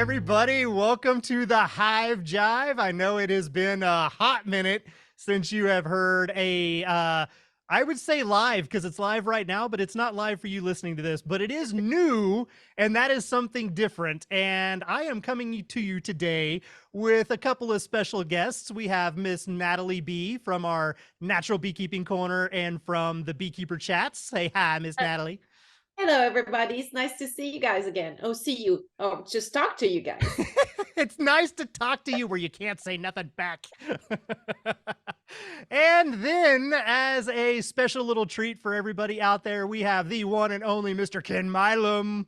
everybody. Welcome to the Hive Jive. I know it has been a hot minute since you have heard I would say live because it's live right now, but it's not live for you listening to this, but it is new, and that is something different. And I am coming to you today with a couple of special guests. We have Miss Nathalie B from our Natural Beekeeping Corner and from the Beekeeper Chats. Say hi, Miss Nathalie. Hello, everybody. It's nice to see you guys again. Oh, see you. Oh, just talk to you guys. It's nice to talk to you where you can't say nothing back. And then, as a special little treat for everybody out there, we have the one and only Mr. Ken Milam.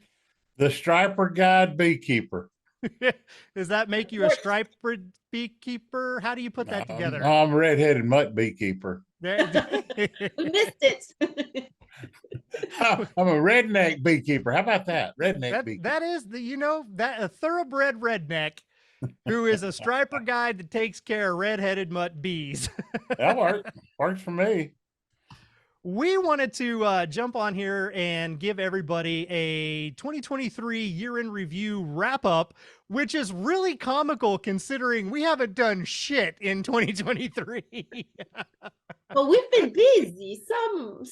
The Striper Guide Beekeeper. Does that make you a striper beekeeper? How do you put that together? I'm a red-headed mutt beekeeper. We missed it. I'm a redneck beekeeper. How about that? Redneck beekeeper. That is a thoroughbred redneck who is a striper guide that takes care of red-headed mutt bees. That works for me. We wanted to jump on here and give everybody a 2023 year in review wrap up, which is really comical considering we haven't done shit in 2023. Well, we've been busy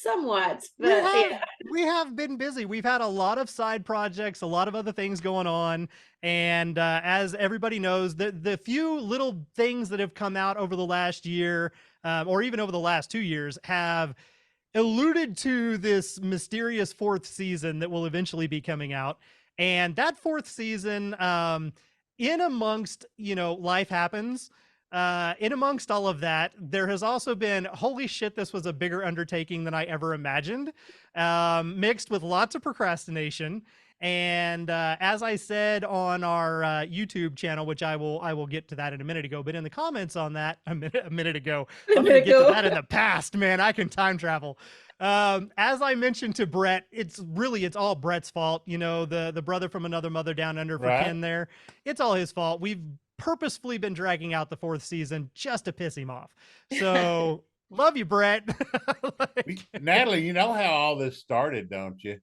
somewhat, but we have been busy. We've had a lot of side projects, a lot of other things going on. And as everybody knows, the few little things that have come out over the last year, or even over the last 2 years, have alluded to this mysterious fourth season that will eventually be coming out. And that fourth season, in amongst, life happens, in amongst all of that, there has also been, holy shit, this was a bigger undertaking than I ever imagined, mixed with lots of procrastination. And as I said on our YouTube channel, which I will get to that in a minute ago, but in the comments on that a minute ago, I'm going to get to that in the past, man. I can time travel. As I mentioned to Brett, it's all Brett's fault. The brother from another mother down under for Ken there. It's all his fault. We've purposefully been dragging out the fourth season just to piss him off. So love you, Brett. Nathalie, you know how all this started, don't you?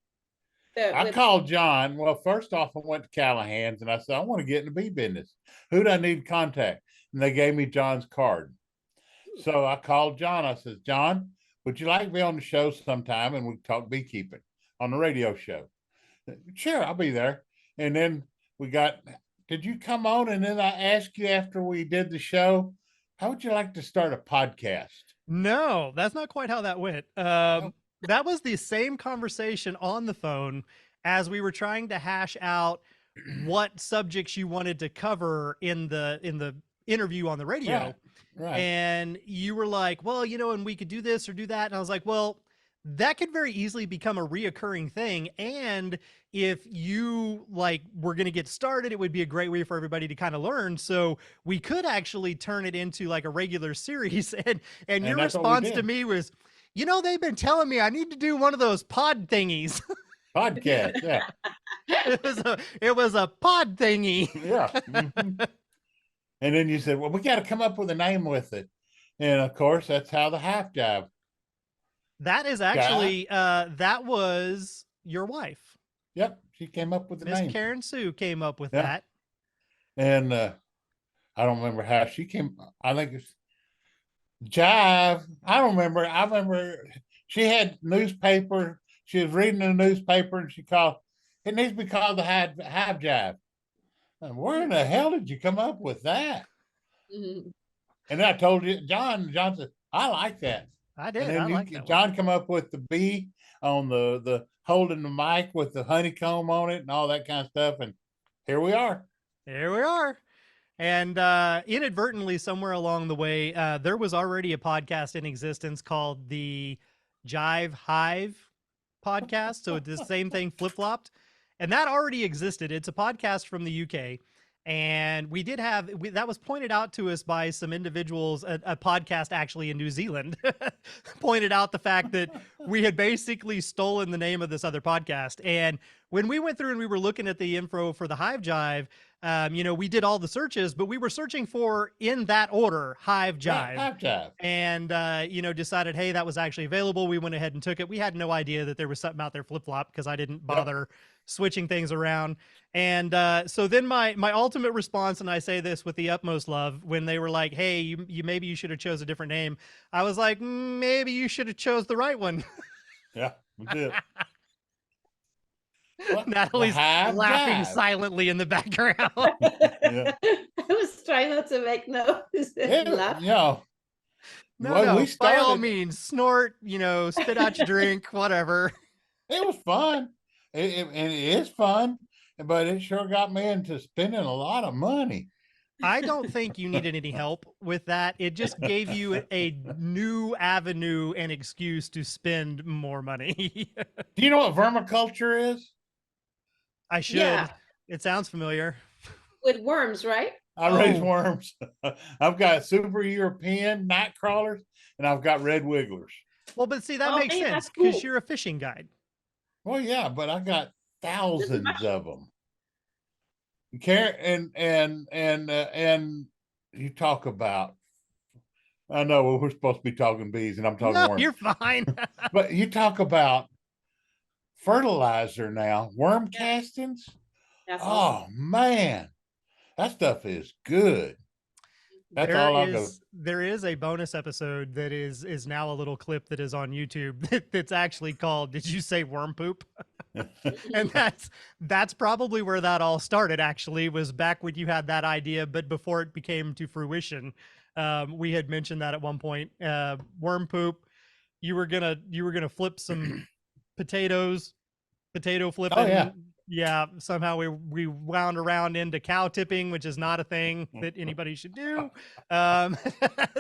I called John. Well, first off, I went to Callahan's and I said, I want to get in the bee business. Who do I need to contact? And they gave me John's card. So I called John. I said, John, would you like to be on the show sometime and we talk beekeeping on the radio show? Sure, I'll be there. And then did you come on? And then I asked you after we did the show, how would you like to start a podcast? No, that's not quite how that went. That was the same conversation on the phone as we were trying to hash out what subjects you wanted to cover in the interview on the radio. Right. And you were like, well, and we could do this or do that. And I was like, well, that could very easily become a reoccurring thing. And if you we're going to get started, it would be a great way for everybody to kind of learn. So we could actually turn it into like a regular series. And your response to me was, they've been telling me I need to do one of those pod thingies. Podcast, yeah. It was a pod thingy. Yeah. Mm-hmm. And then you said, well, we got to come up with a name with it. And of course, that's how the Hive Jive. That is actually, that was your wife. Yep. She came up with the name. Miss Karen Sue came up with that. And I don't remember how she came. I think it's Jive. I don't remember. I remember she had newspaper. She was reading the newspaper and she called, it needs to be called the Hive Jive. And where in the hell did you come up with that? Mm-hmm. And I told you, John said, I like that. I did. And then John come up with the bee on the holding the mic with the honeycomb on it and all that kind of stuff. And here we are. And inadvertently, somewhere along the way, there was already a podcast in existence called the Jive Hive podcast. So it's the same thing flip-flopped. And that already existed. It's a podcast from the UK. And we did that was pointed out to us by some individuals, a podcast actually in New Zealand, pointed out the fact that we had basically stolen the name of this other podcast. And when we went through and we were looking at the info for the Hive Jive, you know, we did all the searches, but we were searching for, in that order, Hive Jive. Hive Jive. And, you know, decided, hey, that was actually available. We went ahead and took it. We had no idea that there was something out there flip-flop because I didn't bother switching things around. And so then my ultimate response, and I say this with the utmost love, when they were like, hey, you maybe you should have chose a different name, I was like, maybe you should have chose the right one. Yeah, we did. Natalie's laughing silently in the background. I was trying not to make noise. Laugh. No, we started, by all means, snort, you know, spit out your drink, whatever. It was fun. And it is fun, but it sure got me into spending a lot of money. I don't think you needed any help with that. It just gave you a new avenue and excuse to spend more money. Do you know what vermiculture is? I should. Yeah. It sounds familiar. With worms, right? I raise worms. I've got super European night crawlers, and I've got red wigglers. Well, but see, that makes sense because you're a fishing guide. Well, yeah, but I got thousands of them. And you talk about, I know we're supposed to be talking bees, and I'm talking worms. You're fine. But you talk about fertilizer now, worm castings. That's awesome. Man, that stuff is good. That's all I know. There is a bonus episode that is now a little clip that is on YouTube that's actually called, did you say worm poop? And that's probably where that all started, actually, was back when you had that idea, but before it became to fruition. We had mentioned that at one point. Worm poop. You were gonna flip some potato flipping. Oh, yeah. Yeah, somehow we wound around into cow tipping, which is not a thing that anybody should do.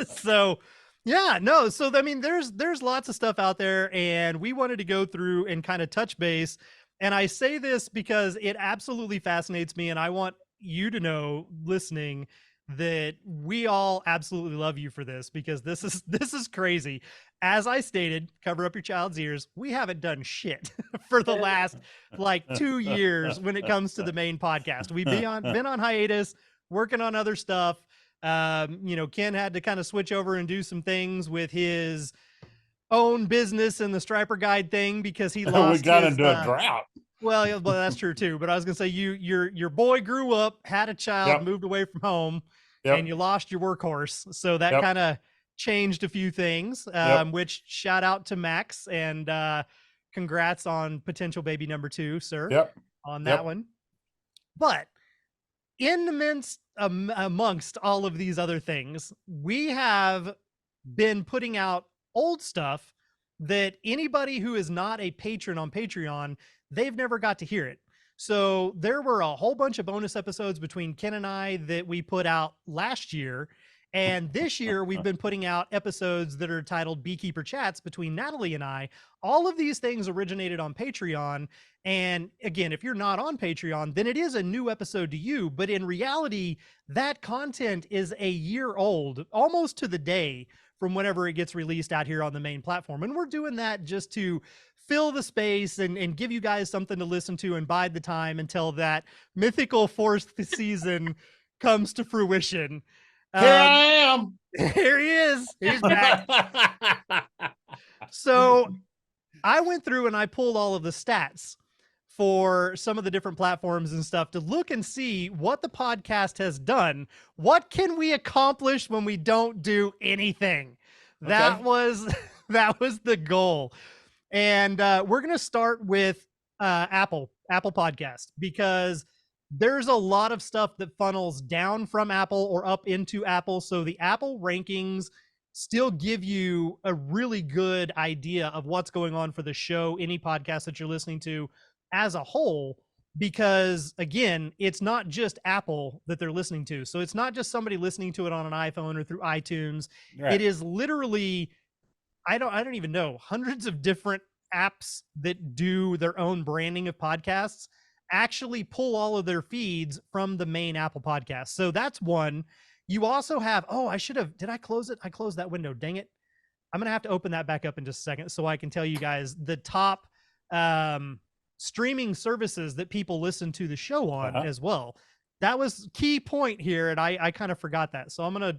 So yeah, no. So I mean, there's lots of stuff out there, and we wanted to go through and kind of touch base. And I say this because it absolutely fascinates me, and I want you to know, listening, that we all absolutely love you for this, because this is crazy. As I stated, cover up your child's ears, we haven't done shit for the last like 2 years when it comes to the main podcast. We've been on hiatus, working on other stuff. You know, Ken had to kind of switch over and do some things with his own business and the Striper Guide thing because he lost. We got into a drought. Well, that's true too. But I was gonna say your boy grew up, had a child, moved away from home, and you lost your workhorse. So that kind of changed a few things. Which shout out to Max, and congrats on potential baby number 2, sir. On that one. But in the midst, amongst all of these other things, we have been putting out old stuff that anybody who is not a patron on Patreon, they've never got to hear it. So there were a whole bunch of bonus episodes between Ken and I that we put out last year. And this year we've been putting out episodes that are titled Beekeeper Chats between Natalie and I. All of these things originated on Patreon. And again, if you're not on Patreon, then it is a new episode to you. But in reality, that content is a year old, almost to the day, from whenever it gets released out here on the main platform. And we're doing that just to fill the space and give you guys something to listen to and bide the time until that mythical 4th season comes to fruition. Here I am. Here he is. He's back. So I went through and I pulled all of the stats for some of the different platforms and stuff to look and see what the podcast has done. What can we accomplish when we don't do anything? Okay. That was the goal. And we're going to start with Apple Podcast, because there's a lot of stuff that funnels down from Apple or up into Apple. So the Apple rankings still give you a really good idea of what's going on for the show, any podcast that you're listening to as a whole, because again, it's not just Apple that they're listening to. So it's not just somebody listening to it on an iPhone or through iTunes. Right. It is literally, I don't even know, hundreds of different apps that do their own branding of podcasts actually pull all of their feeds from the main Apple podcast. So that's one. You also have, did I close it? I closed that window. Dang it. I'm going to have to open that back up in just a second so I can tell you guys the top streaming services that people listen to the show on as well. That was key point here, and I kind of forgot that. So I'm going to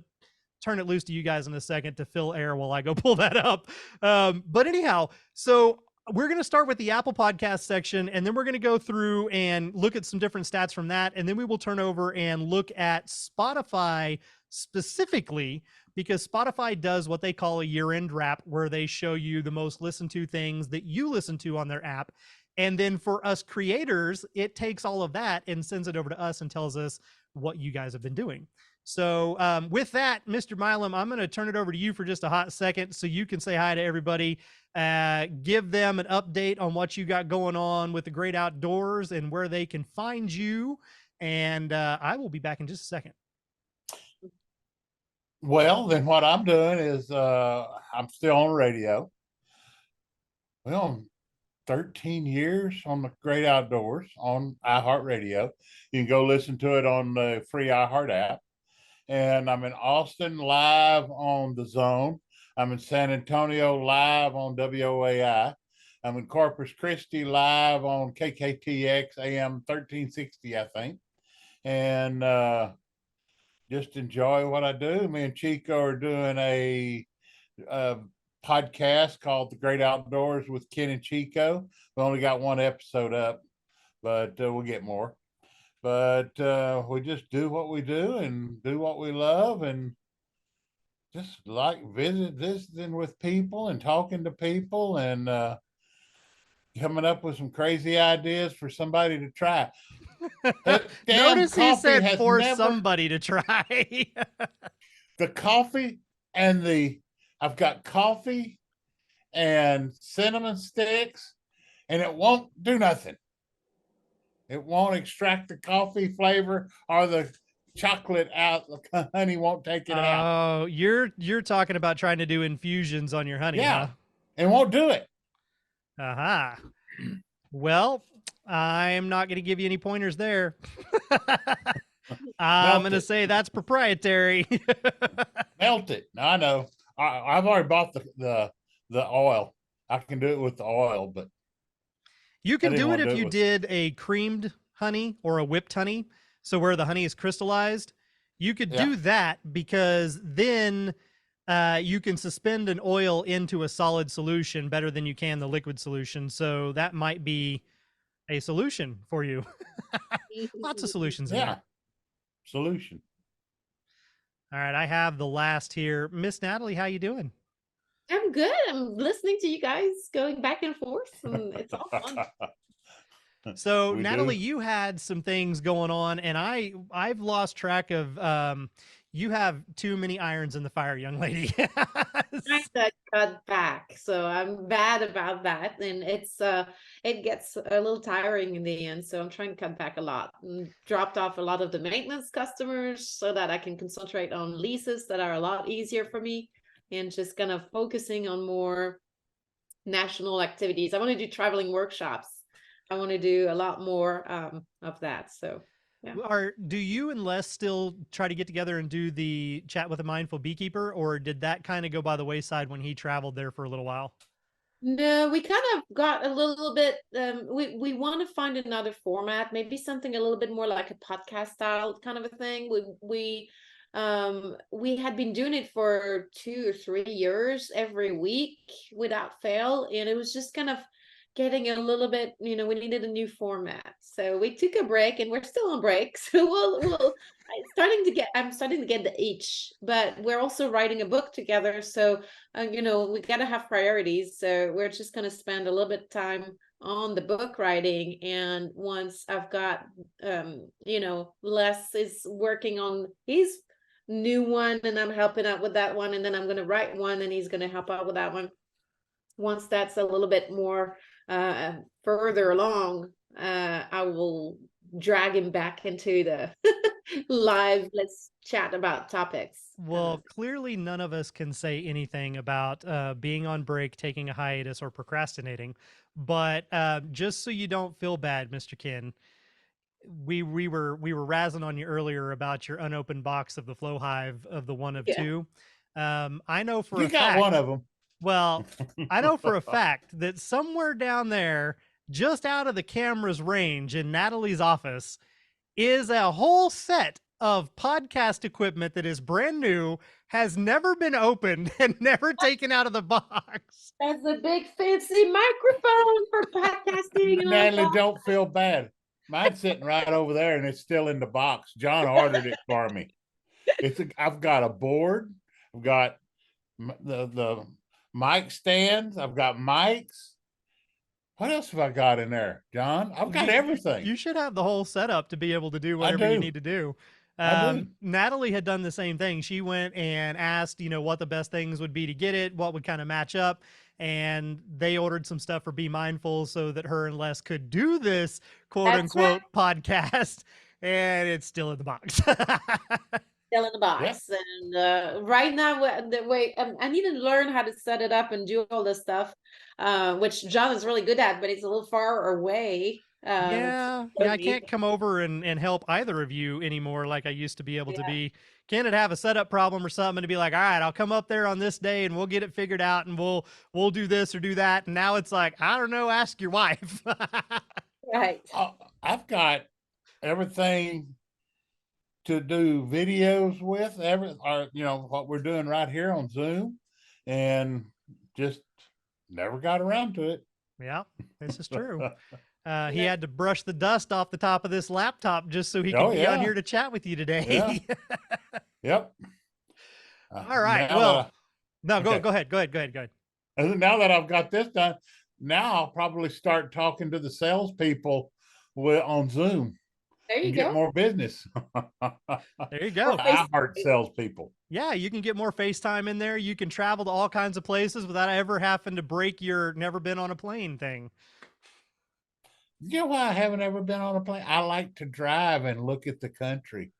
turn it loose to you guys in a second to fill air while I go pull that up. But anyhow, so we're going to start with the Apple Podcast section, and then we're going to go through and look at some different stats from that. And then we will turn over and look at Spotify specifically, because Spotify does what they call a year-end wrap, where they show you the most listened to things that you listen to on their app. And then for us creators, it takes all of that and sends it over to us and tells us what you guys have been doing. So with that, Mr. Milam, I'm going to turn it over to you for just a hot second so you can say hi to everybody, give them an update on what you got going on with the Great Outdoors and where they can find you. And I will be back in just a second. Well, then what I'm doing is I'm still on radio. Well, 13 years on the Great Outdoors on iHeartRadio. You can go listen to it on the free iHeart app. And I'm in Austin live on The Zone. I'm in San Antonio live on WOAI. I'm in Corpus Christi live on KKTX AM 1360, I think. And just enjoy what I do. Me and Chico are doing a podcast called The Great Outdoors with Ken and Chico. We only got one episode up, but we'll get more. But we just do what we do and do what we love, and just like visiting with people and talking to people and coming up with some crazy ideas for somebody to try. Notice he said for somebody to try. The coffee and I've got coffee and cinnamon sticks, and it won't do nothing. It won't extract the coffee flavor or the chocolate out. The honey won't take it out. Oh, you're talking about trying to do infusions on your honey, yeah, huh? It won't do it. Aha. Well, I'm not going to give you any pointers there. I'm going to say that's proprietary. Melt it. I know. I've already bought the oil. I can do it with the oil, but you can do it if you did a creamed honey or a whipped honey. So where the honey is crystallized, you could do that, because then you can suspend an oil into a solid solution better than you can the liquid solution. So that might be a solution for you. Lots of solutions. Yeah. Solution. All right. I have the last here. Miss Natalie, how you doing? I'm good. I'm listening to you guys going back and forth, and it's all fun. So Natalie, you had some things going on, and I've lost track of you have too many irons in the fire, young lady. I cut back, so I'm bad about that, and it gets a little tiring in the end. So I'm trying to cut back a lot. Dropped off a lot of the maintenance customers so that I can concentrate on leases that are a lot easier for me, and just kind of focusing on more national activities. I want to do traveling workshops. I want to do a lot more of that. So, yeah. Do you and Les still try to get together and do the Chat with a Mindful Beekeeper, or did that kind of go by the wayside when he traveled there for a little while? No, we kind of got a little bit, we want to find another format, maybe something a little bit more like a podcast style kind of a thing. We had been doing it for 2 or 3 years every week without fail, and it was just kind of getting a little bit, we needed a new format. So we took a break, and we're still on break. So I'm starting to get the itch, but we're also writing a book together. So, we got to have priorities. So we're just going to spend a little bit of time on the book writing. And once I've got, Les is working on his new one, and I'm helping out with that one. And then I'm going to write one, and he's going to help out with that one. Once that's a little bit more further along, I will drag him back into the live, let's chat about topics. Well, clearly none of us can say anything about being on break, taking a hiatus, or procrastinating. But just so you don't feel bad, Mr. Ken, we were razzing on you earlier about your unopened box of the Flow Hive of the 1 of 2. I know for you got one of them. Well, I know for a fact that somewhere down there, just out of the camera's range in Nathalie's office is a whole set of podcast equipment that is brand new, has never been opened, and never taken out of the box. That's a big fancy microphone for podcasting. Nathalie, don't feel bad. Mine's sitting right over there, and it's still in the box. John ordered it for me. I've got a board. I've got the mic stands. I've got mics. What else have I got in there, John? I've got everything. You should have the whole setup to be able to do whatever you need to do. Nathalie had done the same thing. She went and asked, what the best things would be to get it, what would kind of match up. And they ordered some stuff for Be Mindful so that her and Les could do this quote unquote podcast. And it's still in the box. Still in the box. Yeah. And right now, I need to learn how to set it up and do all this stuff, which John is really good at, but he's a little far away. Yeah, I can't come over and help either of you anymore like I used to be able to be. Ken would have a setup problem or something and be like, all right, I'll come up there on this day and we'll get it figured out and we'll do this or do that. And now it's like, I don't know, ask your wife. Right. I've got everything to do videos with, what we're doing right here on Zoom, and just never got around to it. Yeah, this is true. He had to brush the dust off the top of this laptop just so he could be on here to chat with you today. Yeah. Yep. All right. Go ahead. And now that I've got this done, now I'll probably start talking to the salespeople on Zoom. There you go. Get more business. There you go. I heart salespeople. Yeah, you can get more FaceTime in there. You can travel to all kinds of places without ever having to break your never been on a plane thing. You know why I haven't ever been on a plane? I like to drive and look at the country.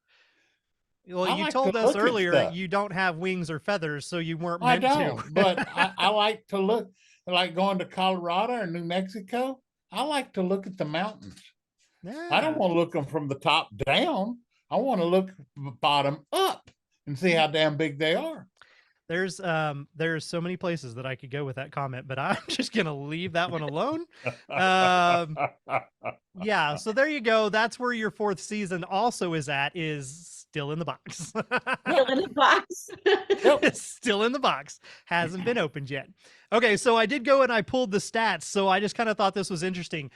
Well, you told us earlier you don't have wings or feathers, so you weren't meant to. But I like to look, like going to Colorado or New Mexico. I like to look at the mountains. Yeah. I don't want to look them from the top down. I want to look bottom up and see how damn big they are. There's so many places that I could go with that comment, but I'm just going to leave that one alone. Yeah. So there you go. That's where your 4th season also is still in the box. Still in the box. It's still in the box. Hasn't been opened yet. Okay. So I did go and I pulled the stats. So I just kind of thought this was interesting.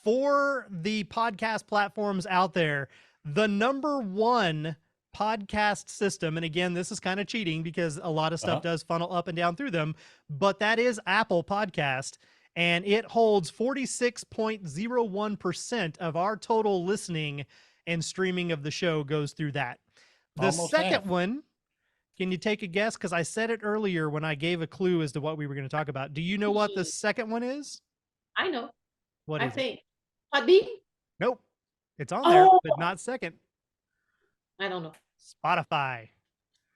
For the podcast platforms out there, the #1 podcast system, and again, this is kind of cheating because a lot of stuff does funnel up and down through them, but that is Apple Podcast, and it holds 46.01% of our total listening and streaming of the show goes through that. The second one, can you take a guess? Because I said it earlier when I gave a clue as to what we were going to talk about. Do you know what the second one is? I know. What is it? Podbean? Nope. It's on there, but not second. I don't know. Spotify.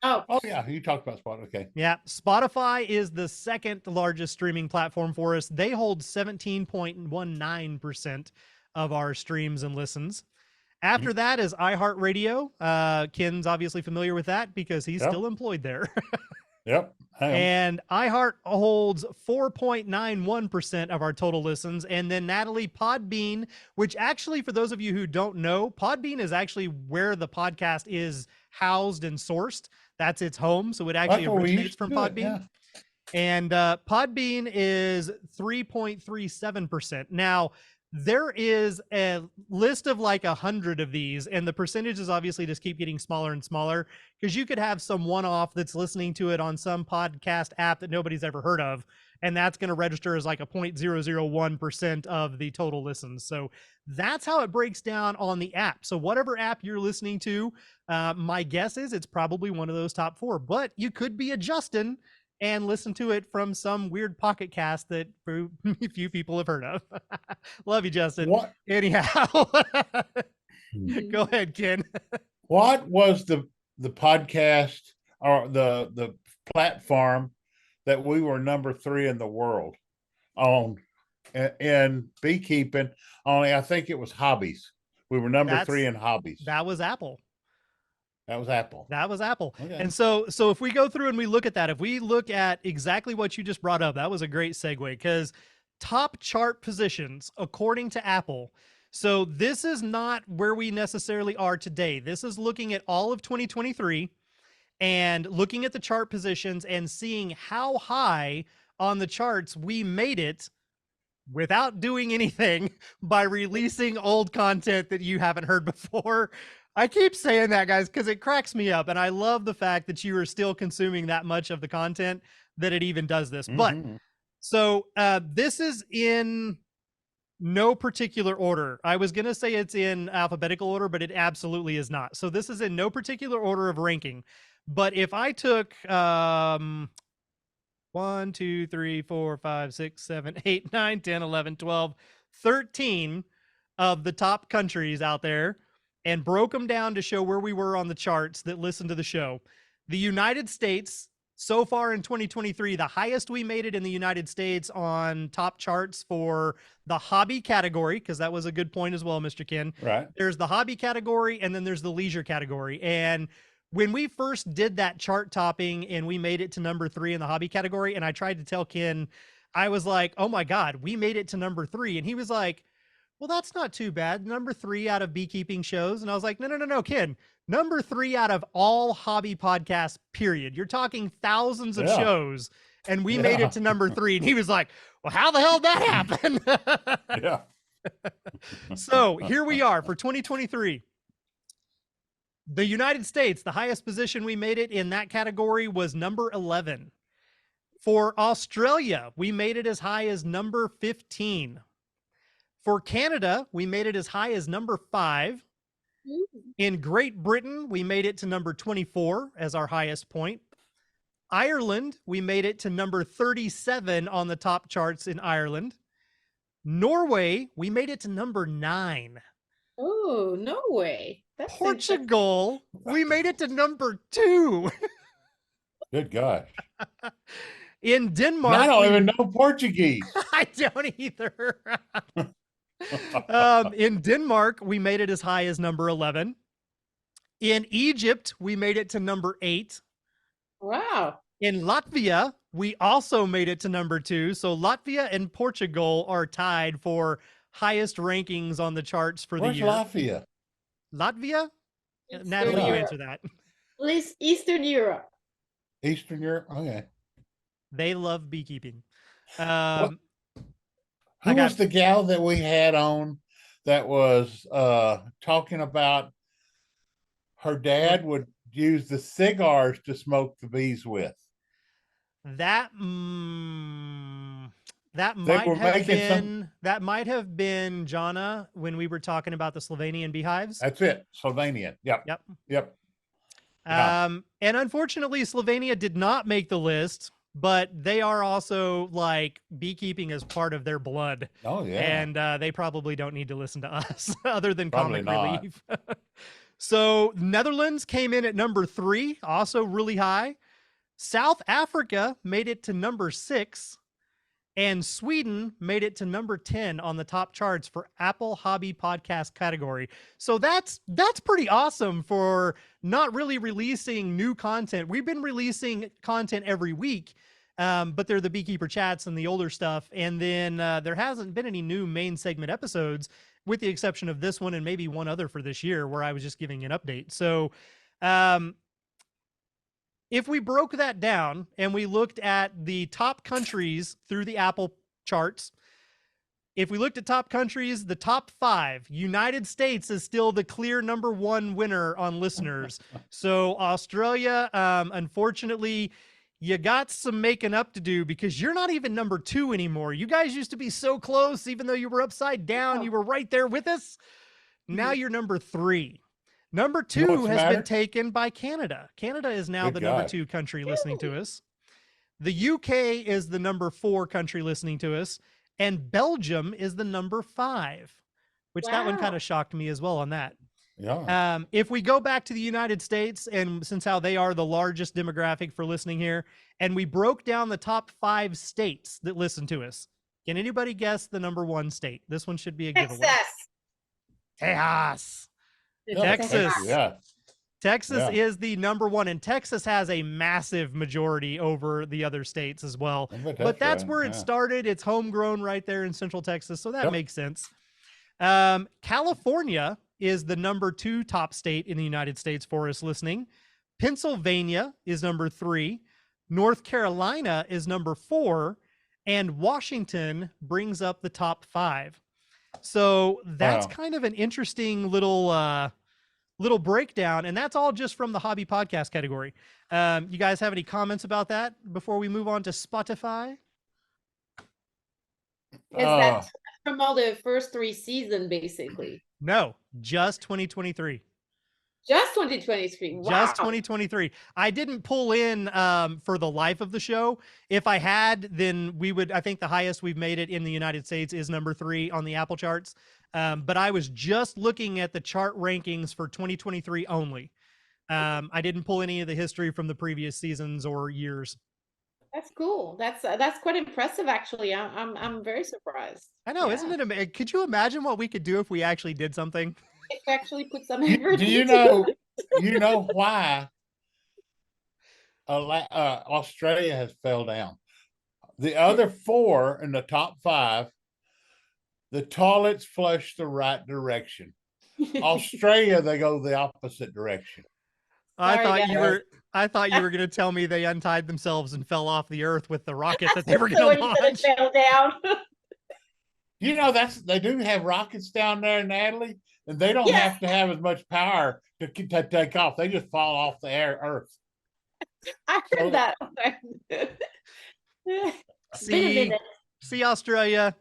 Oh yeah. You talked about Spotify. Okay. Yeah. Spotify is the second largest streaming platform for us. They hold 17.19% of our streams and listens. After that is iHeartRadio. Ken's obviously familiar with that because he's still employed there. Yep. And iHeart holds 4.91% of our total listens. And then Nathalie, Podbean, which actually, for those of you who don't know, Podbean is actually where the podcast is housed and sourced. That's its home. So it actually originates from Podbean. And Podbean is 3.37%. Now, there is a list of like 100 of these, and the percentages obviously just keep getting smaller and smaller because you could have some one-off that's listening to it on some podcast app that nobody's ever heard of, and that's going to register as like a 0.001% of the total listens. So that's how it breaks down on the app. So whatever app you're listening to, my guess is it's probably one of those top 4, but you could be adjusting and listen to it from some weird pocket cast that few people have heard of. Love you, Justin. What? Anyhow, go ahead, Ken. What was the podcast or the platform that we were #3 in the world on in beekeeping? Only I think it was hobbies. We were #3 in hobbies. That was Apple. That was Apple. That was Apple. Okay. And so if we go through and we look at that, if we look at exactly what you just brought up, that was a great segue because top chart positions according to Apple. So this is not where we necessarily are today. This is looking at all of 2023 and looking at the chart positions and seeing how high on the charts we made it without doing anything by releasing old content that you haven't heard before. I keep saying that, guys, because it cracks me up. And I love the fact that you are still consuming that much of the content that it even does this. But so this is in no particular order. I was going to say it's in alphabetical order, but it absolutely is not. So this is in no particular order of ranking. But if I took 1, 2, 3, 4, 5, 6, 7, 8, 9, 10, 11, 12, 13 of the top countries out there and broke them down to show where we were on the charts that listen to the show, the United States so far in 2023, the highest we made it in the United States on top charts for the hobby category, because that was a good point as well, Mr. Ken. Right. There's the hobby category and then there's the leisure category. And when we first did that chart topping and we made it to number 3 in the hobby category, and I tried to tell Ken, I was like, oh my God, we made it to number 3. And he was like, well, that's not too bad. Number 3 out of beekeeping shows. And I was like, no, Ken, number 3 out of all hobby podcasts, period. You're talking thousands of shows, and we made it to number 3. And he was like, well, how the hell did that happen? Yeah. So here we are for 2023. The United States, the highest position we made it in that category was number 11. For Australia, we made it as high as number 15. For Canada, we made it as high as number 5. In Great Britain, we made it to number 24 as our highest point. Ireland, we made it to number 37 on the top charts in Ireland. Norway, we made it to number 9. Oh, Norway. That's Portugal, we made it to number 2. Good gosh. In Denmark, I don't even know Portuguese. I don't either. In Denmark, we made it as high as number 11. In Egypt, we made it to number 8. Wow. In Latvia, we also made it to number 2. So Latvia and Portugal are tied for highest rankings on the charts for the year. Latvia? Latvia? Natalie, you answer that. At least Eastern Europe. Eastern Europe? Okay. They love beekeeping. Who was the gal that we had on that was talking about her dad would use the cigars to smoke the bees with? That might have been Jana when we were talking about the Slovenian beehives. That's it. Slovenian. Yep. And unfortunately, Slovenia did not make the list, but they are also like beekeeping as part of their blood. Oh yeah. And they probably don't need to listen to us other than comic relief. So Netherlands came in at number 3, also really high. South Africa made it to number 6. And Sweden made it to number 10 on the top charts for Apple Hobby Podcast category. So that's pretty awesome for not really releasing new content. We've been releasing content every week, but they're the Beekeeper Chats and the older stuff. And then there hasn't been any new main segment episodes, with the exception of this one and maybe one other for this year where I was just giving an update. So if we broke that down and we looked at the top countries through the Apple charts, if we looked at top countries, the top 5, United States is still the clear number 1 winner on listeners. So Australia, unfortunately, you got some making up to do because you're not even number 2 anymore. You guys used to be so close, even though you were upside down, you were right there with us. Now you're number 3. Number 2 has been taken by Canada. Canada is now the number 2 country listening to us. The UK is the number 4 country listening to us. And Belgium is the number 5, which that one kind of shocked me as well on that. Yeah. If we go back to the United States, and since how they are the largest demographic for listening here, and we broke down the top 5 states that listen to us, can anybody guess the number 1 state? This one should be a giveaway. Texas. Texas. Texas. Yeah. Texas is the number one, and Texas has a massive majority over the other states as well. But that's right. where it started. It's homegrown right there in Central Texas, so that makes sense. California is the number 2 top state in the United States for us listening. Pennsylvania is number 3. North Carolina is number 4. And Washington brings up the top 5. So that's kind of an interesting little breakdown, and that's all just from the hobby podcast category. You guys have any comments about that before we move on to Spotify? Is that from all the first 3 seasons, basically? No, just 2023. Just 2023. Wow. Just 2023. I didn't pull in for the life of the show. If I had, then we would, I think the highest we've made it in the United States is number 3 on the Apple charts. But I was just looking at the chart rankings for 2023 only. I didn't pull any of the history from the previous seasons or years. That's cool. That's quite impressive, actually. I'm very surprised. I know, isn't it amazing? Could you imagine what we could do if we actually did something? If we actually put some effort. Do you know why Australia has fell down? The other 4 in the top 5, the toilets flush the right direction. Australia, they go the opposite direction. I thought you were going to tell me they untied themselves and fell off the earth with the rocket that they were going to launch. Fell down. You know, they do have rockets down there, Natalie, and they don't have to have as much power to take off. They just fall off the Earth. I heard that. See Australia,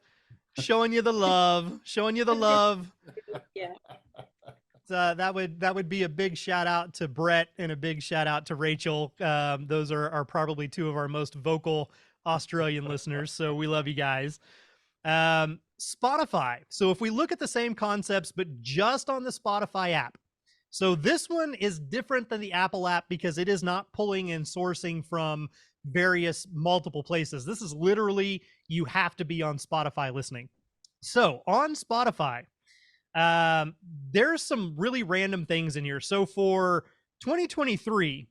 showing you the love. Yeah. That would be a big shout out to Brett and a big shout out to Rachel. Those are probably 2 of our most vocal Australian listeners. So we love you guys. Spotify. So if we look at the same concepts, but just on the Spotify app. So this one is different than the Apple app because it is not pulling and sourcing from various multiple places. This is literally, you have to be on Spotify listening. So on Spotify, there's some really random things in here. So for 2023,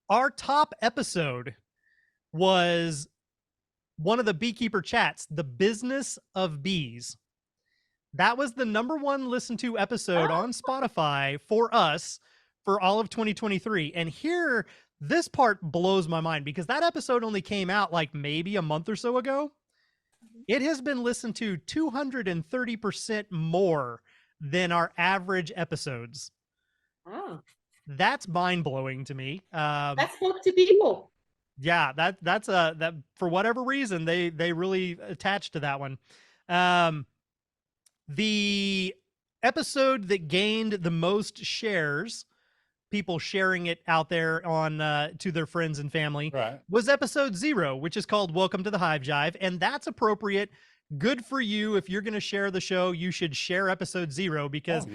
our top episode was one of the beekeeper chats, The Business of Bees. That was the number 1 listened to episode on Spotify for us for all of 2023. And here, this part blows my mind because that episode only came out like maybe a month or so ago. It has been listened to 230% more than our average episodes. Oh. That's mind-blowing to me. That's hope to people. Yeah, that's that for whatever reason they really attached to that one. The episode that gained the most shares, people sharing it out there on to their friends and family, was episode 0, which is called Welcome to the Hive Jive, and that's appropriate. Good for you. If you're going to share the show, you should share episode 0 because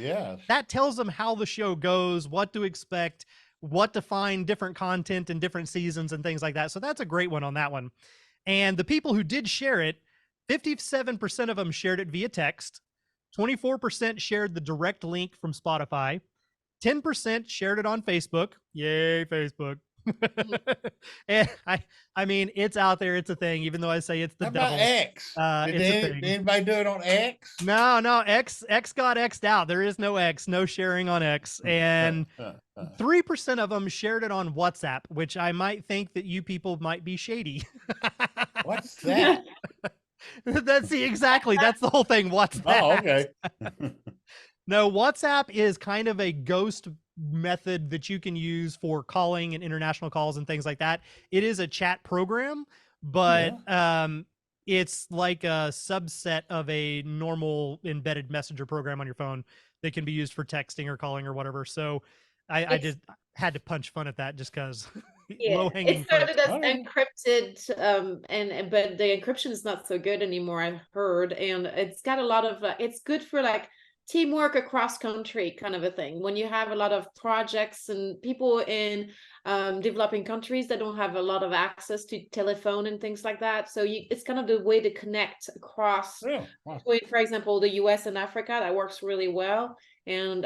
that tells them how the show goes, what to expect, what to find, different content in different seasons and things like that. So that's a great one on that one. And the people who did share it, 57% of them shared it via text, 24% shared the direct link from Spotify, 10% shared it on Facebook. Yay, Facebook. And I mean, it's out there. It's a thing, even though I say it's the devil. How about X? Did anybody do it on X? No, X got X'd out. There is no X, no sharing on X. And 3% of them shared it on WhatsApp, which I might think that you people might be shady. What's that? That's the whole thing. What's that? Oh, okay. No, WhatsApp is kind of a ghost method that you can use for calling and international calls and things like that. It is a chat program, but it's like a subset of a normal embedded messenger program on your phone that can be used for texting or calling or whatever. So I just had to punch fun at that just because. It started as encrypted, but the encryption is not so good anymore, I've heard, and it's got a lot of it's good for like teamwork across country kind of a thing. When you have a lot of projects and people in developing countries that don't have a lot of access to telephone and things like that. So it's kind of the way to connect across, Wow. for example, the US and Africa. That works really well. And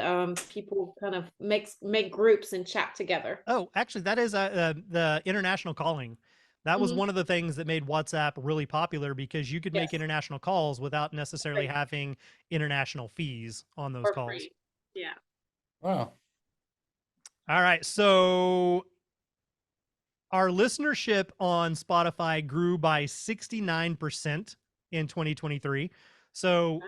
people kind of make groups and chat together. Oh, actually, that is the international calling. That was one of the things that made WhatsApp really popular, because you could make international calls without necessarily having international fees on those calls. Free. Yeah. Wow. All right. So our listenership on Spotify grew by 69% in 2023. So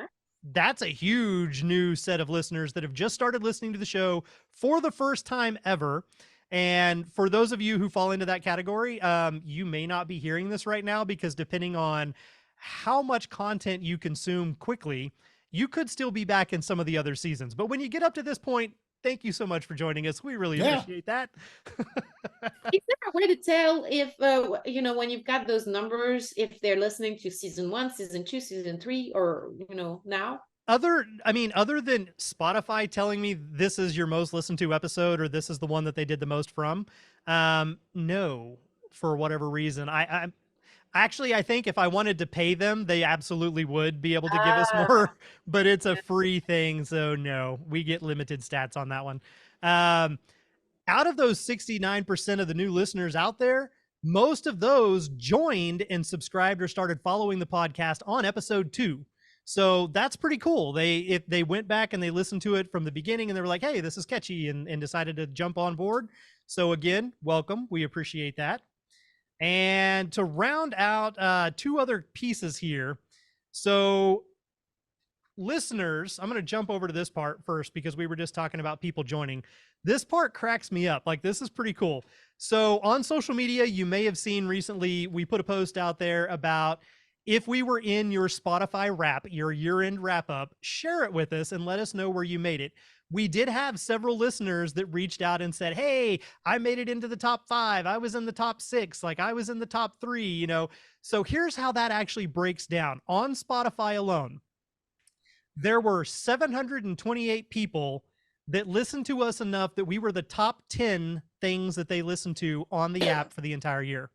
that's a huge new set of listeners that have just started listening to the show for the first time ever. And for those of you who fall into that category, you may not be hearing this right now, because depending on how much content you consume quickly, you could still be back in some of the other seasons. But when you get up to this point, thank you so much for joining us. We really appreciate that. Is there a way to tell if, when you've got those numbers, if they're listening to season 1, season 2, season 3, or, now? Other than Spotify telling me this is your most listened to episode, or this is the one that they did the most from, no, for whatever reason. I think if I wanted to pay them, they absolutely would be able to give us more, but it's a free thing. So no, we get limited stats on that one. Out of those 69% of the new listeners out there, most of those joined and subscribed or started following the podcast on episode 2. So that's pretty cool. If they went back and they listened to it from the beginning and they were like, hey, this is catchy, and decided to jump on board. So again, welcome. We appreciate that. And to round out 2 other pieces here. So listeners, I'm going to jump over to this part first, because we were just talking about people joining. This part cracks me up. Like, this is pretty cool. So on social media, you may have seen recently, we put a post out there about, if we were in your Spotify wrap, your year-end wrap-up, share it with us and let us know where you made it. We did have several listeners that reached out and said, hey, I made it into the top 5. I was in the top 6. Like, I was in the top 3, So here's how that actually breaks down. On Spotify alone, there were 728 people that listened to us enough that we were the top 10 things that they listened to on the app for the entire year.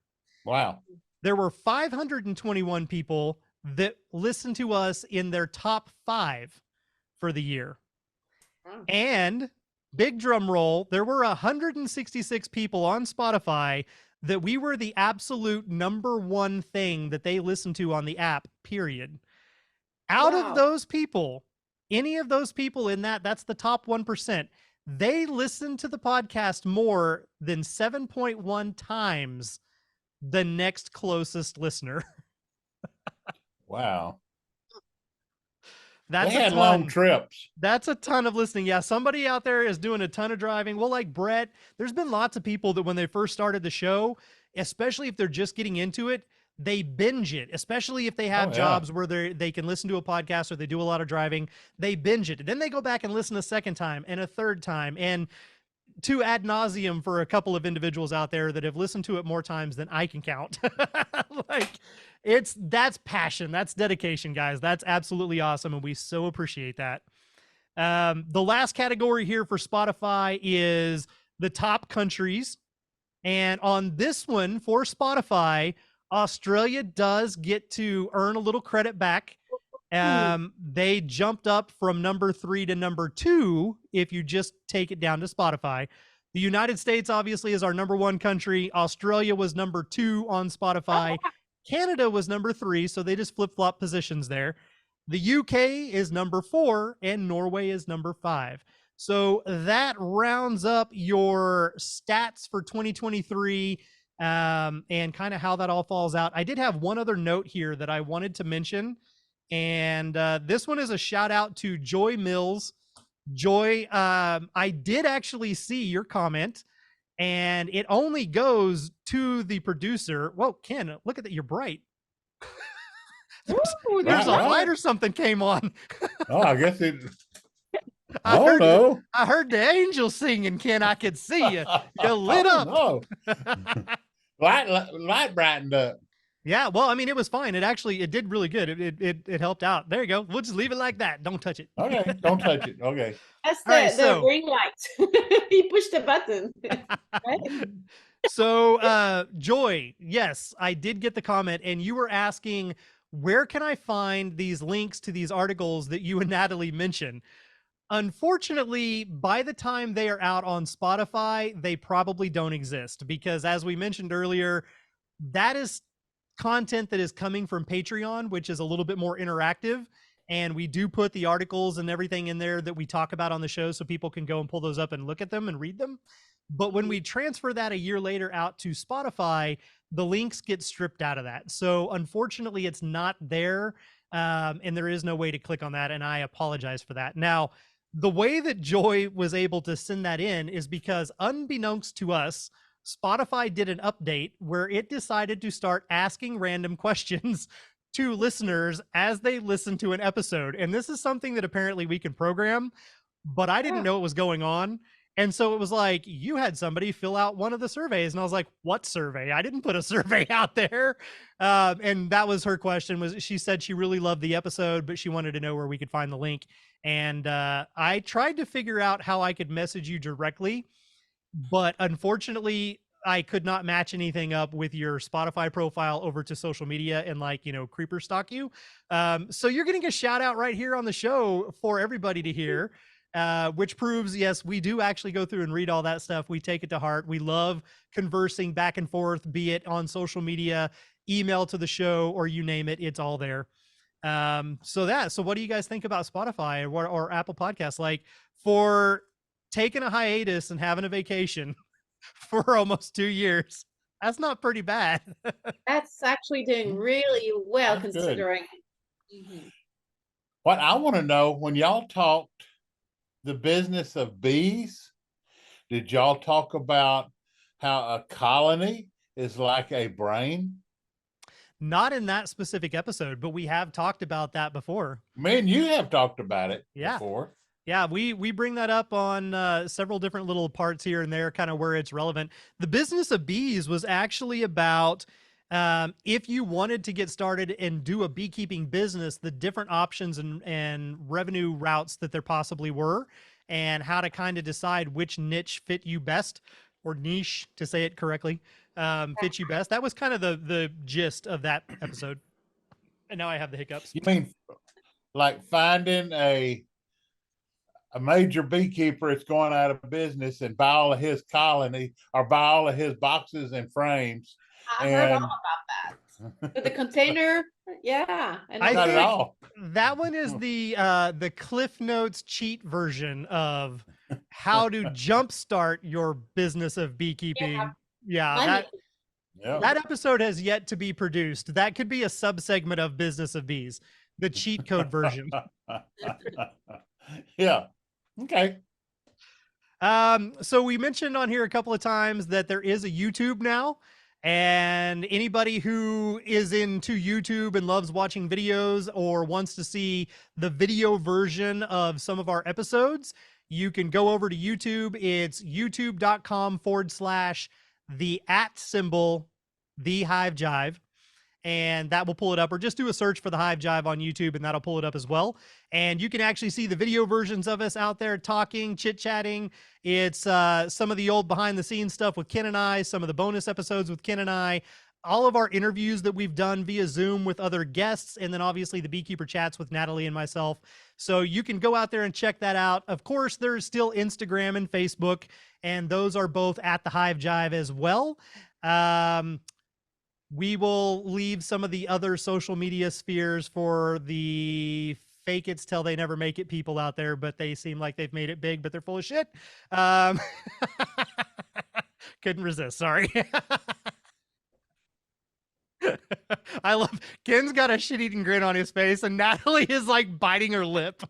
Wow. There were 521 people that listened to us in their top 5 for the year. And big drum roll, there were 166 people on Spotify that we were the absolute number 1 thing that they listened to on the app, period. Out of those people, any of those people in that's the top 1%, they listened to the podcast more than 7.1 times the next closest listener. Wow. That's they had long trips. That's a ton of listening. Yeah, somebody out there is doing a ton of driving. Well, like Brett, there's been lots of people that when they first started the show, especially if they're just getting into it, they binge it, especially if they have jobs where they can listen to a podcast or they do a lot of driving. They binge it. Then they go back and listen a second time and a third time, and to ad nauseum for a couple of individuals out there that have listened to it more times than I can count. Like, that's passion. That's dedication, guys. That's absolutely awesome. And we so appreciate that. The last category here for Spotify is the top countries. And on this one for Spotify, Australia does get to earn a little credit back. They jumped up from number 3 to number 2 if you just take it down to Spotify. The United States obviously is our number 1 country. Australia was number 2 on Spotify. Canada was number 3, so they just flip-flop positions there. The UK is number 4, and Norway is number 5. So that rounds up your stats for 2023, and kind of how that all falls out. I did have one other note here that I wanted to mention. And this one is a shout out to Joy Mills. Joy, I did actually see your comment, and it only goes to the producer. Whoa, Ken, look at that. You're bright. There's a light or something came on. I guess it. I heard the angel singing, Ken. I could see you. You lit up. Light brightened up. Yeah, well, I mean, it was fine. It did really good. It helped out. There you go. We'll just leave it like that. Don't touch it. Okay, don't touch it. Okay. That's All right, the so ring light. He pushed the button. Right? so Joy, yes, I did get the comment, and you were asking where can I find these links to these articles that you and Natalie mentioned. Unfortunately, by the time they are out on Spotify, they probably don't exist because, as we mentioned earlier, that is content that is coming from Patreon, which is a little bit more interactive. And we do put the articles and everything in there that we talk about on the show so people can go and pull those up and look at them and read them. But when we transfer that a year later out to Spotify, the links get stripped out of that. So unfortunately, it's not there. And there is no way to click on that. And I apologize for that. Now, the way that Joy was able to send that in is because, unbeknownst to us, Spotify did an update where it decided to start asking random questions to listeners as they listen to an episode. And this is something that apparently we can program, but I didn't know it was going on. And so it was like, you had somebody fill out one of the surveys. And I was like, what survey? I didn't put a survey out there. And that was her question. Was she said she really loved the episode, but she wanted to know where we could find the link. And I tried to figure out how I could message you directly, but unfortunately I could not match anything up with your Spotify profile over to social media and, like, you know, creeper stalk you. So you're getting a shout out right here on the show for everybody to hear, which proves, yes, we do actually go through and read all that stuff. We take it to heart. We love conversing back and forth, be it on social media, email to the show, or you name it, it's all there. So what do you guys think about Spotify or Apple Podcasts? Like, for taking a hiatus and having a vacation for almost 2 years, that's not pretty bad. That's actually doing really well, That's good. considering. Mhm. What I want to know, when y'all talked the business of bees, did y'all talk about how a colony is like a brain? Not in that specific episode, but we have talked about that before. Me and you have talked about it Yeah. before. Yeah, we bring that up on several different little parts here and there, kind of where it's relevant. The business of bees was actually about, if you wanted to get started and do a beekeeping business, the different options and revenue routes that there possibly were, and how to kind of decide which niche fit you best, or niche, to say it correctly, fit you best. That was kind of the gist of that episode. And now I have the hiccups. You mean like finding a major beekeeper that's going out of business and buy all of his colony or buy all of his boxes and frames? I heard all about that. With the container, yeah. And I Not think at all. that one is the Cliff Notes cheat version of how to jumpstart your business of beekeeping. Yeah, that episode has yet to be produced. That could be a subsegment of Business of Bees, the cheat code version. Yeah. Okay. So we mentioned on here a couple of times that there is a YouTube now, and anybody who is into YouTube and loves watching videos or wants to see the video version of some of our episodes, you can go over to YouTube. It's youtube.com/the @ the Hive Jive. And that will pull it up, or just do a search for the Hive Jive on YouTube and that'll pull it up as well. And you can actually see the video versions of us out there talking, chit-chatting. It's some of the old behind the scenes stuff with Ken and I, some of the bonus episodes with Ken and I, all of our interviews that we've done via Zoom with other guests, and then obviously the beekeeper chats with Natalie and myself. So you can go out there and check that out. Of course, there's still Instagram and Facebook, and those are both at the Hive Jive as well. We will leave some of the other social media spheres for the fake it's till they never make it people out there, but they seem like they've made it big, but they're full of shit. Couldn't resist. Sorry. I love Ken's got a shit-eating grin on his face, and Natalie is like biting her lip.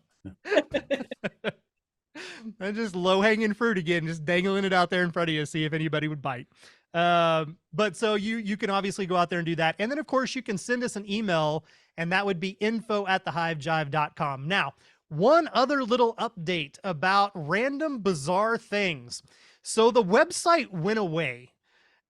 And just low-hanging fruit again, just dangling it out there in front of you, see if anybody would bite. But so you can obviously go out there and do that. And then of course you can send us an email, and that would be info@thehivejive.com. Now, one other little update about random bizarre things. So the website went away,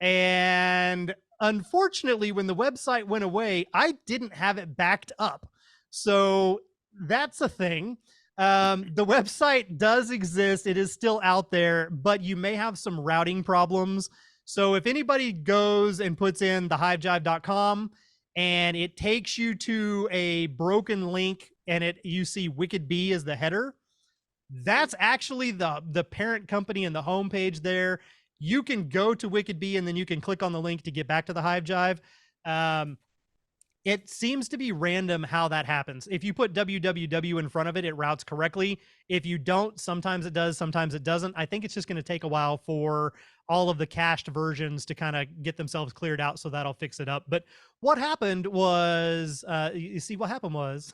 and Unfortunately, when the website went away, I didn't have it backed up. So that's a thing. The website does exist. It is still out there, but you may have some routing problems. So if anybody goes and puts in thehivejive.com and it takes you to a broken link and you see Wicked Bee as the header, that's actually the parent company and the homepage there. You can go to Wicked Bee and then you can click on the link to get back to the Hive Jive. It seems to be random how that happens. If you put www in front of it, it routes correctly. If you don't, sometimes it does, sometimes it doesn't. I think it's just going to take a while for all of the cached versions to kind of get themselves cleared out, so that'll fix it up. But what happened was, you see, what happened was,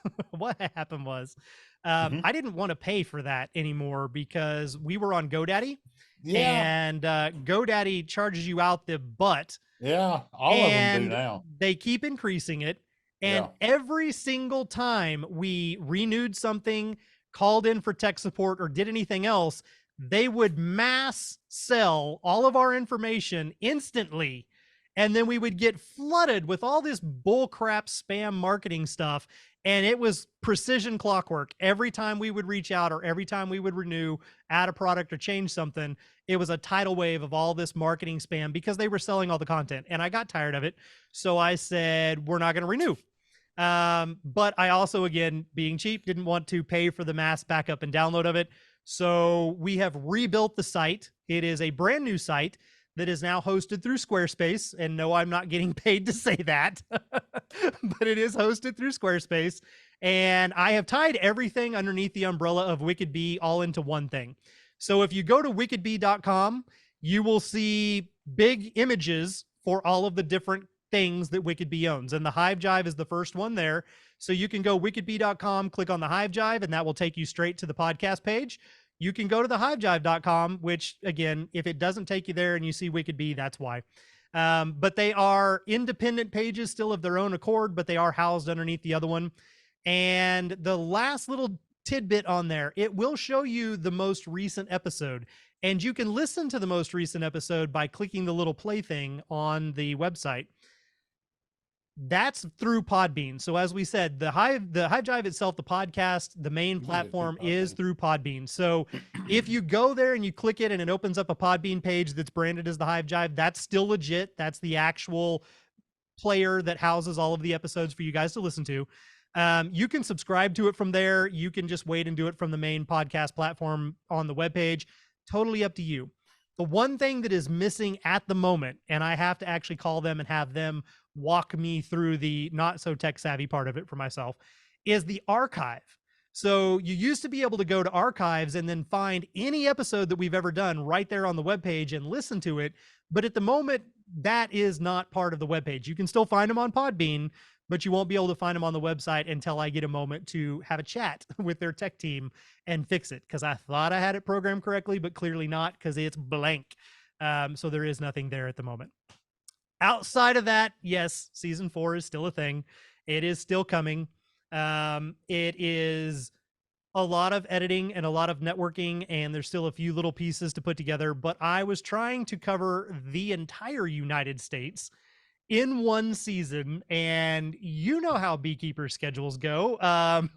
I didn't want to pay for that anymore because we were on GoDaddy. Yeah. And GoDaddy charges you out the butt. Yeah, all of them do now. They keep increasing it. And every single time we renewed something, called in for tech support, or did anything else, they would mass sell all of our information instantly. And then we would get flooded with all this bullcrap spam marketing stuff. And it was precision clockwork. Every time we would reach out or every time we would renew, add a product or change something, it was a tidal wave of all this marketing spam because they were selling all the content. And I got tired of it. So I said, we're not going to renew. But I also, again, being cheap, didn't want to pay for the mass backup and download of it. So we have rebuilt the site. It is a brand new site that is now hosted through Squarespace. And no, I'm not getting paid to say that, but it is hosted through Squarespace. And I have tied everything underneath the umbrella of Wicked Bee all into one thing. So if you go to wickedbee.com, you will see big images for all of the different things that Wicked Bee owns. And the Hive Jive is the first one there. So you can go wickedbee.com, click on the Hive Jive, and that will take you straight to the podcast page. You can go to the hivejive.com, which, again, if it doesn't take you there and you see Wicked Bee, that's why. But they are independent pages still of their own accord, but they are housed underneath the other one. And the last little tidbit on there, it will show you the most recent episode. And you can listen to the most recent episode by clicking the little play thing on the website. That's through Podbean. So as we said, the Hive Jive itself, the podcast, the main platform is through Podbean. So if you go there and you click it and it opens up a Podbean page that's branded as the Hive Jive, that's still legit. That's the actual player that houses all of the episodes for you guys to listen to. You can subscribe to it from there. You can just wait and do it from the main podcast platform on the webpage. Totally up to you. The one thing that is missing at the moment, and I have to actually call them and have them walk me through the not so tech savvy part of it for myself, is the archive. So you used to be able to go to archives and then find any episode that we've ever done right there on the webpage and listen to it. But at the moment, that is not part of the webpage. You can still find them on Podbean, but you won't be able to find them on the website until I get a moment to have a chat with their tech team and fix it. Because I thought I had it programmed correctly, but clearly not, because it's blank. So there is nothing there at the moment. Outside of that, yes, season 4 is still a thing. It is still coming. It is a lot of editing and a lot of networking, and there's still a few little pieces to put together. But I was trying to cover the entire United States in one season, and you know how beekeeper schedules go.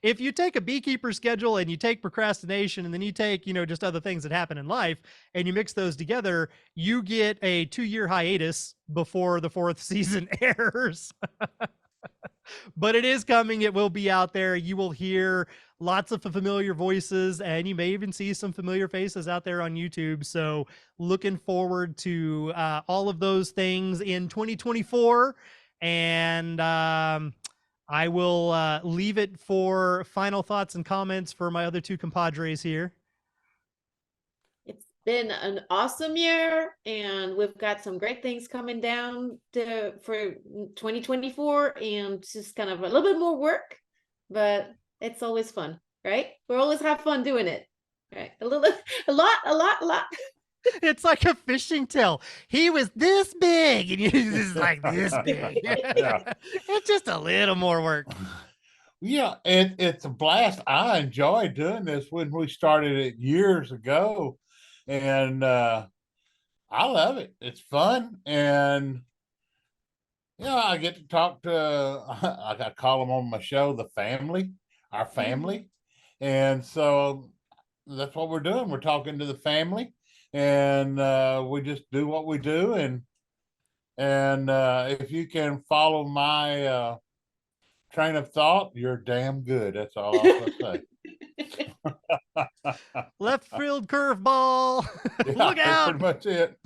If you take a beekeeper schedule and you take procrastination and then you take, just other things that happen in life and you mix those together, you get a 2-year hiatus before the 4th season airs. But it is coming. It will be out there. You will hear lots of familiar voices, and you may even see some familiar faces out there on YouTube. So looking forward to all of those things in 2024. And I will leave it for final thoughts and comments for my other 2 compadres here. It's been an awesome year, and we've got some great things coming down for 2024, and just kind of a little bit more work, but it's always fun, right? We always have fun doing it, right? A lot. It's like a fishing tail. He was this big, and you're just like this big. Yeah. It's just a little more work. Yeah, it's a blast. I enjoyed doing this when we started it years ago. And I love it. It's fun. And I get to talk to, I call them on my show, the family, our family. And so that's what we're doing. We're talking to the family, and we just do what we do. And if you can follow my train of thought, you're damn good. That's all I'll say. Left field curveball. Yeah, Look that's out. pretty much it.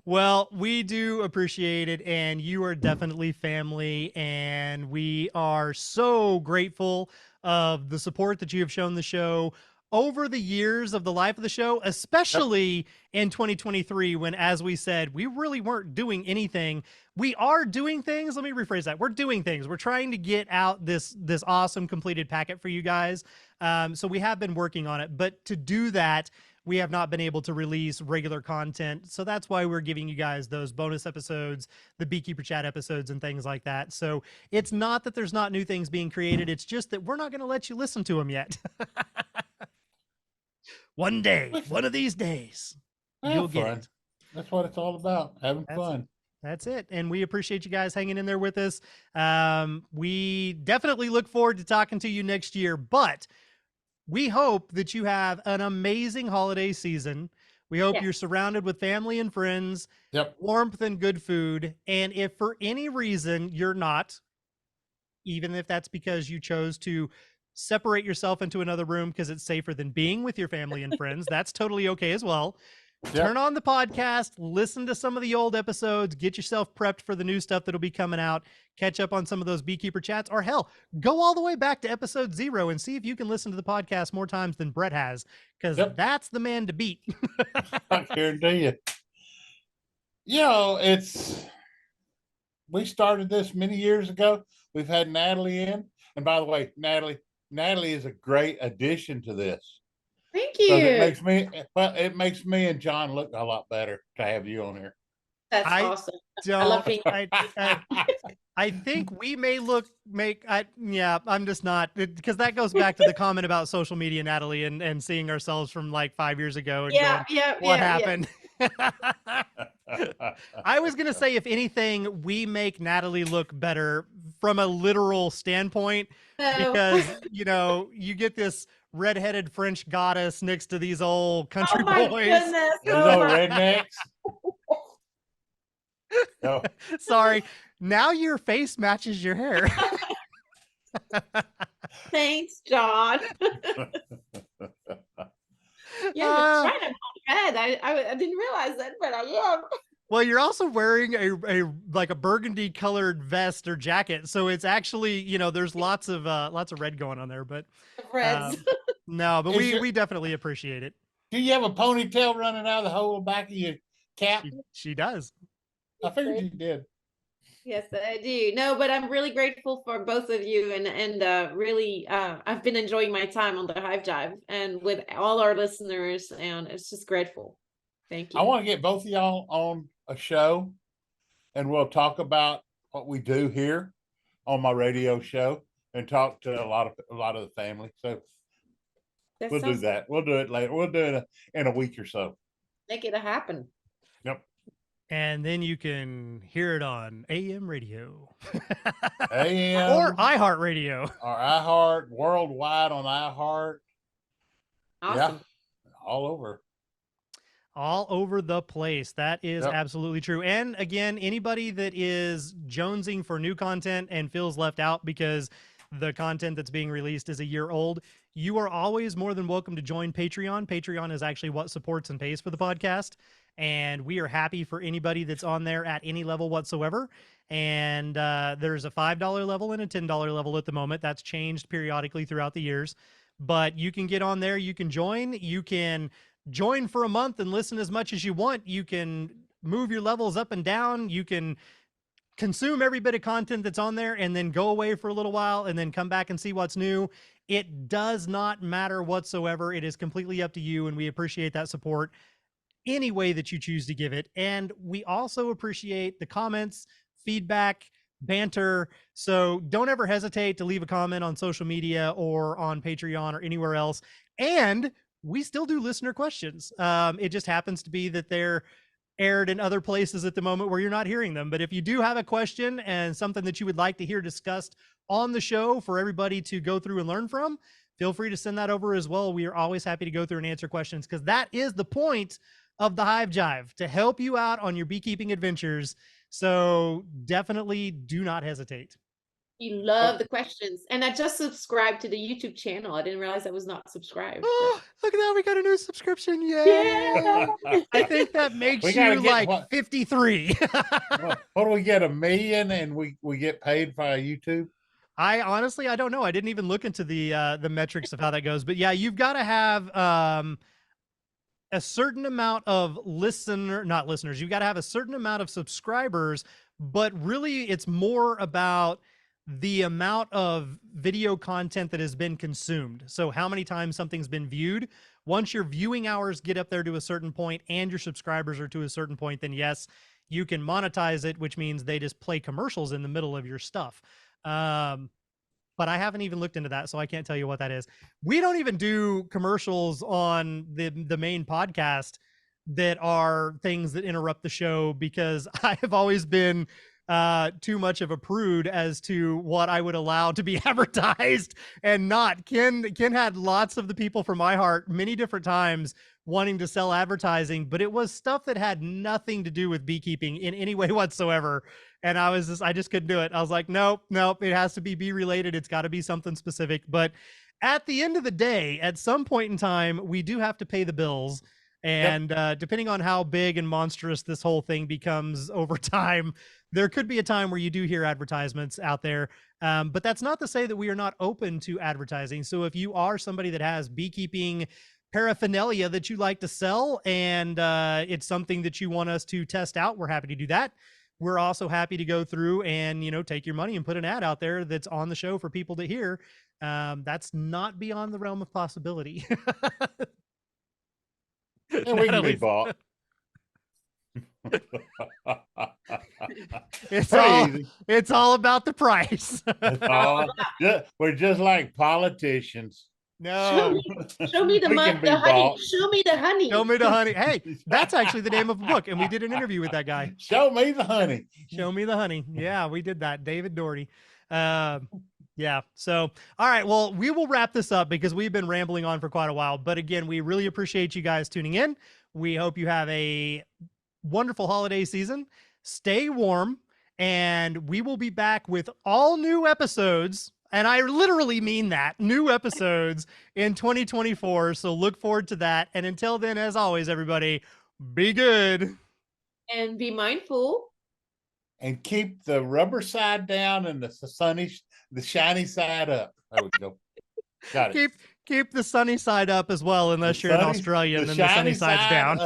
Well, we do appreciate it, and you are definitely family, and we are so grateful of the support that you have shown the show over the years of the life of the show, especially in 2023, when, as we said, we really weren't doing anything. We are doing things. Let me rephrase that. We're doing things. We're trying to get out this awesome completed packet for you guys. So we have been working on it, but to do that, we have not been able to release regular content. So that's why we're giving you guys those bonus episodes, the Beekeeper Chat episodes and things like that. So it's not that there's not new things being created. It's just that we're not going to let you listen to them yet. One day, one of these days, you'll get it. That's what it's all about, having fun. That's it. And we appreciate you guys hanging in there with us. We definitely look forward to talking to you next year, but we hope that you have an amazing holiday season. We hope you're surrounded with family and friends, warmth and good food. And if for any reason you're not, even if that's because you chose to separate yourself into another room because it's safer than being with your family and friends, that's totally okay as well. Turn on the podcast, listen to some of the old episodes, get yourself prepped for the new stuff that'll be coming out, catch up on some of those Beekeeper Chats, or hell, go all the way back to episode 0 and see if you can listen to the podcast more times than Brett has, because that's the man to beat. I guarantee you. You know, we started this many years ago. We've had Nathalie in, and by the way, Nathalie is a great addition to this. Thank you. It makes me and John look a lot better to have you on here. That's awesome. I think we may I'm just not, because that goes back to the comment about social media, Nathalie, and seeing ourselves from like 5 years ago and what happened. I was going to say, if anything, we make Nathalie look better from a literal standpoint, because, you get this redheaded French goddess next to these old country boys. Goodness. These old rednecks. No. Sorry. Now your face matches your hair. Thanks, John. You're trying to red. I didn't realize that, but I am. Well, you're also wearing a burgundy colored vest or jacket, so it's actually, there's lots of red going on there, but reds. No, but we definitely appreciate it. Do you have a ponytail running out of the whole back of your cap? She does. I figured you did. Yes, I do. No, but I'm really grateful for both of you, and really, I've been enjoying my time on the Hive Jive and with all our listeners, and it's just grateful. Thank you. I want to get both of y'all on a show, and we'll talk about what we do here on my radio show, and talk to a lot of the family. So we'll do that. We'll do it later. We'll do it in a week or so. Make it happen. Yep. And then you can hear it on AM radio. AM. Or iHeart Radio. Or iHeart, worldwide on iHeart. Awesome. Yeah, all over. All over the place. That is absolutely true. And again, anybody that is jonesing for new content and feels left out because the content that's being released is a year old, you are always more than welcome to join Patreon. Patreon is actually what supports and pays for the podcast. And we are happy for anybody that's on there at any level whatsoever. And there's a $5 level and a $10 level at the moment. That's changed periodically throughout the years. But you can get on there. You can join. You can join for a month and listen as much as you want. You can move your levels up and down. You can consume every bit of content that's on there and then go away for a little while and then come back and see what's new. It does not matter whatsoever. It is completely up to you, and we appreciate that support any way that you choose to give it. And we also appreciate the comments, feedback, banter. So don't ever hesitate to leave a comment on social media or on Patreon or anywhere else. And we still do listener questions. It just happens to be that they're aired in other places at the moment where you're not hearing them. But if you do have a question and something that you would like to hear discussed on the show for everybody to go through and learn from, feel free to send that over as well. We are always happy to go through and answer questions, because that is the point of the Hive Jive, to help you out on your beekeeping adventures. So definitely do not hesitate. You love the questions. And I just subscribed to the YouTube channel. I didn't realize I was not subscribed. Oh, look at that. We got a new subscription. Yay. Yeah. I think that makes you like 53. What do we get, 1 million, and we get paid by YouTube? I honestly, I don't know. I didn't even look into the metrics of how that goes. But yeah, you've got to have a certain amount of not listeners. You've got to have a certain amount of subscribers, but really it's more about the amount of video content that has been consumed. So how many times something's been viewed. Once your viewing hours get up there to a certain point and your subscribers are to a certain point, then yes, you can monetize it, which means they just play commercials in the middle of your stuff. But I haven't even looked into that, so I can't tell you what that is. We don't even do commercials on the main podcast that are things that interrupt the show, because I have always been too much of a prude as to what I would allow to be advertised and not. Ken had lots of the people from my heart many different times wanting to sell advertising, but it was stuff that had nothing to do with beekeeping in any way whatsoever. And I just couldn't do it. I was like, nope, it has to be bee related. It's got to be something specific. But at the end of the day, at some point in time, we do have to pay the bills. And depending on how big and monstrous this whole thing becomes over time, there could be a time where you do hear advertisements out there. But that's not to say that we are not open to advertising. So if you are somebody that has beekeeping paraphernalia that you like to sell, and it's something that you want us to test out, we're happy to do that. We're also happy to go through and, take your money and put an ad out there that's on the show for people to hear. That's not beyond the realm of possibility. And we can be bought. It's all about the price. We're just like politicians. No. Show me the honey. Show me the honey. Show me the honey. Hey, that's actually the name of a book, and we did an interview with that guy. Show me the honey. Show me the honey. Yeah, we did that. David Doherty. Yeah. So, all right. Well, we will wrap this up because we've been rambling on for quite a while. But again, we really appreciate you guys tuning in. We hope you have a wonderful holiday season. Stay warm, and we will be back with all new episodes. And I literally mean that, new episodes in 2024. So look forward to that. And until then, as always, everybody, be good. And be mindful. And keep the rubber side down and the shiny side up. There we go. Got it. Keep the sunny side up as well, unless you're in Australia, and then the sunny side's down.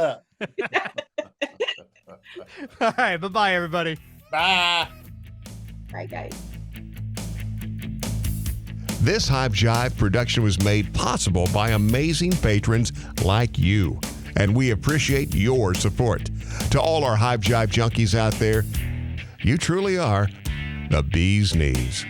All right. Bye-bye, everybody. Bye. Bye, guys. This Hive Jive production was made possible by amazing patrons like you, and we appreciate your support. To all our Hive Jive junkies out there, you truly are the bee's knees.